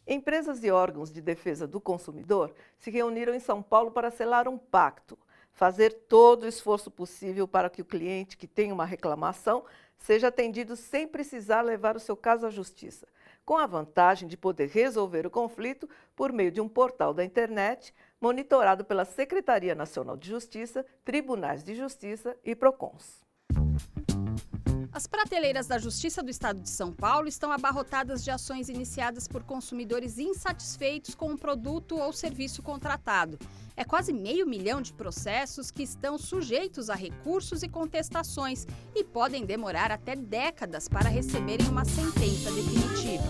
Empresas e órgãos de defesa do consumidor se reuniram em São Paulo para selar um pacto, fazer todo o esforço possível para que o cliente que tem uma reclamação seja atendido sem precisar levar o seu caso à justiça, com a vantagem de poder resolver o conflito por meio de um portal da internet, monitorado pela Secretaria Nacional de Justiça, Tribunais de Justiça e PROCONs. As prateleiras da Justiça do Estado de São Paulo estão abarrotadas de ações iniciadas por consumidores insatisfeitos com um produto ou serviço contratado. É quase 500 mil de processos que estão sujeitos a recursos e contestações e podem demorar até décadas para receberem uma sentença definitiva.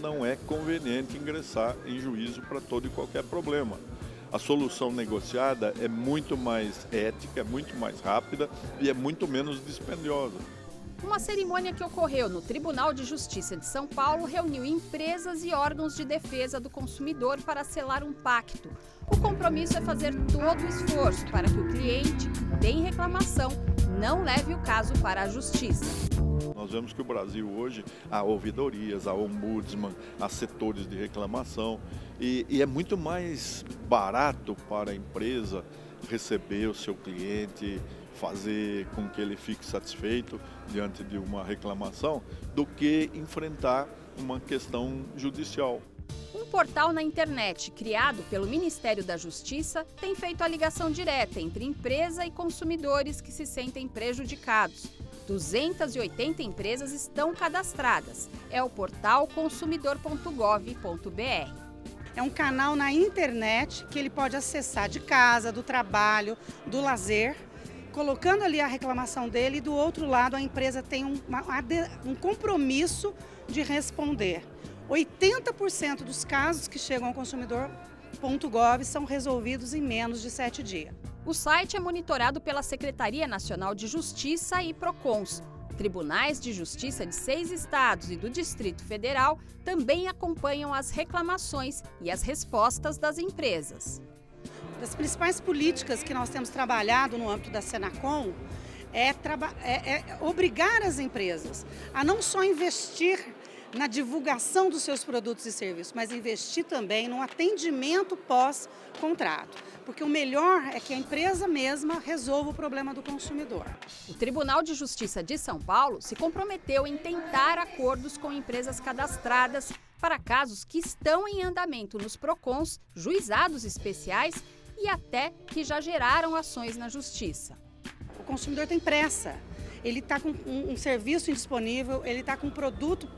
Não é conveniente ingressar em juízo para todo e qualquer problema. A solução negociada é muito mais ética, é muito mais rápida e é muito menos dispendiosa. Uma cerimônia que ocorreu no Tribunal de Justiça de São Paulo reuniu empresas e órgãos de defesa do consumidor para selar um pacto. O compromisso é fazer todo o esforço para que o cliente que tem reclamação não leve o caso para a justiça. Nós vemos que o Brasil hoje há ouvidorias, há ombudsman, há setores de reclamação e é muito mais barato para a empresa receber o seu cliente, fazer com que ele fique satisfeito diante de uma reclamação, do que enfrentar uma questão judicial. Um portal na internet criado pelo Ministério da Justiça tem feito a ligação direta entre empresa e consumidores que se sentem prejudicados. 280 empresas estão cadastradas. É o portal consumidor.gov.br. É um canal na internet que ele pode acessar de casa, do trabalho, do lazer, colocando ali a reclamação dele e do outro lado a empresa tem um compromisso de responder. 80% dos casos que chegam ao consumidor.gov são resolvidos em menos de 7 dias. O site é monitorado pela Secretaria Nacional de Justiça e PROCONs. Tribunais de Justiça de 6 estados e do Distrito Federal também acompanham as reclamações e as respostas das empresas. Das principais políticas que nós temos trabalhado no âmbito da Senacom é obrigar as empresas a não só investir na divulgação dos seus produtos e serviços, mas investir também no atendimento pós-contrato. Porque o melhor é que a empresa mesma resolva o problema do consumidor. O Tribunal de Justiça de São Paulo se comprometeu em tentar acordos com empresas cadastradas para casos que estão em andamento nos PROCONs, juizados especiais e até que já geraram ações na Justiça. O consumidor tem pressa, ele está com um serviço indisponível, ele está com um produto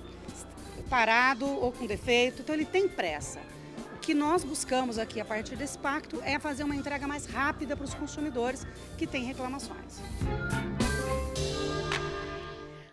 parado ou com defeito, então ele tem pressa. O que nós buscamos aqui a partir desse pacto é fazer uma entrega mais rápida para os consumidores que têm reclamações.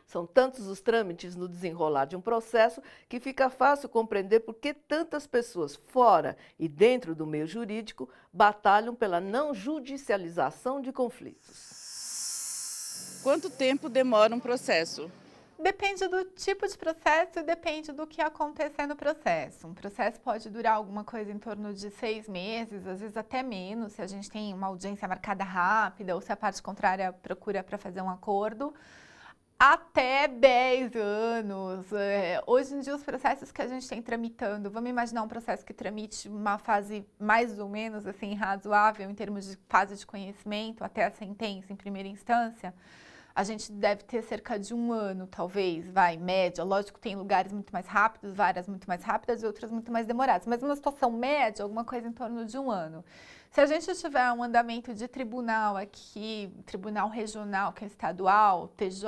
São tantos os trâmites no desenrolar de um processo que fica fácil compreender por que tantas pessoas fora e dentro do meio jurídico batalham pela não judicialização de conflitos. Quanto tempo demora um processo? Depende do tipo de processo e depende do que acontecer no processo. Um processo pode durar alguma coisa em torno de 6 meses, às vezes até menos, se a gente tem uma audiência marcada rápida ou se a parte contrária procura para fazer um acordo. Até 10 anos. Hoje em dia, os processos que a gente tem tramitando, vamos imaginar um processo que tramite uma fase mais ou menos assim razoável em termos de fase de conhecimento até a sentença em primeira instância. A gente deve ter cerca de 1 ano, talvez, média. Lógico, tem lugares muito mais rápidos, várias muito mais rápidas e outras muito mais demoradas. Mas uma situação média, alguma coisa em torno de 1 ano. Se a gente tiver um andamento de tribunal aqui, tribunal regional, que é estadual, TJ,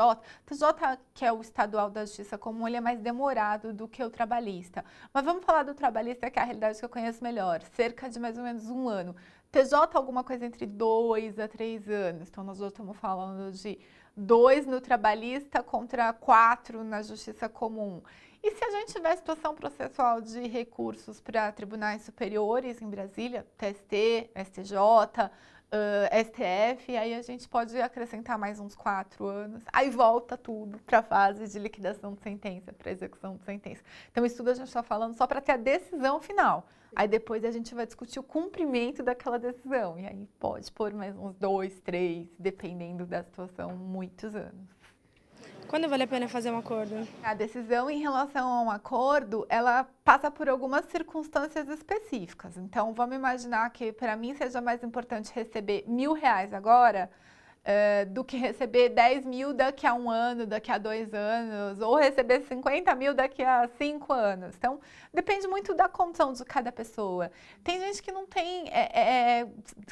que é o estadual da Justiça Comum, ele é mais demorado do que o trabalhista. Mas vamos falar do trabalhista, que é a realidade que eu conheço melhor. Cerca de mais ou menos 1 ano. TJ, alguma coisa entre 2 a 3 anos. Então, nós já estamos falando de 2 no trabalhista contra 4 na Justiça Comum. E se a gente tiver situação processual de recursos para tribunais superiores em Brasília, TST, STJ, STF, aí a gente pode acrescentar mais uns 4 anos. Aí volta tudo para a fase de liquidação de sentença, para execução de sentença. Então, isso tudo a gente está falando só para ter a decisão final. Aí depois a gente vai discutir o cumprimento daquela decisão. E aí pode pôr mais uns 2, 3, dependendo da situação, muitos anos. Quando vale a pena fazer um acordo? A decisão em relação a um acordo, ela passa por algumas circunstâncias específicas. Então, vamos imaginar que para mim seja mais importante receber R$1.000 agora do que receber 10 mil daqui a 1 ano, daqui a 2 anos, ou receber 50 mil daqui a 5 anos. Então, depende muito da condição de cada pessoa. Tem gente que não tem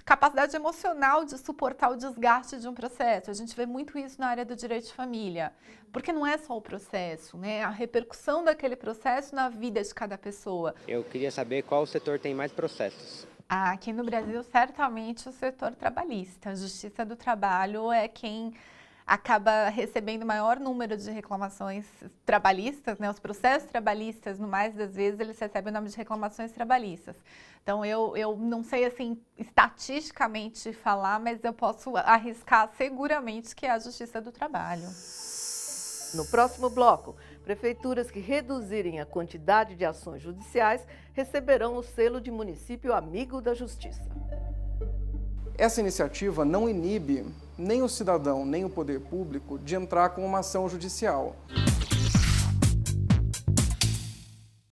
capacidade emocional de suportar o desgaste de um processo. A gente vê muito isso na área do direito de família, porque não é só o processo, né? A repercussão daquele processo na vida de cada pessoa. Eu queria saber qual setor tem mais processos. Aqui no Brasil, certamente o setor trabalhista. A Justiça do Trabalho é quem acaba recebendo o maior número de reclamações trabalhistas, né? Os processos trabalhistas, no mais das vezes, eles recebem o nome de reclamações trabalhistas. Então, eu não sei, assim, estatisticamente falar, mas eu posso arriscar seguramente que é a Justiça do Trabalho. No próximo bloco, prefeituras que reduzirem a quantidade de ações judiciais receberão o selo de município amigo da Justiça. Essa iniciativa não inibe nem o cidadão, nem o poder público de entrar com uma ação judicial.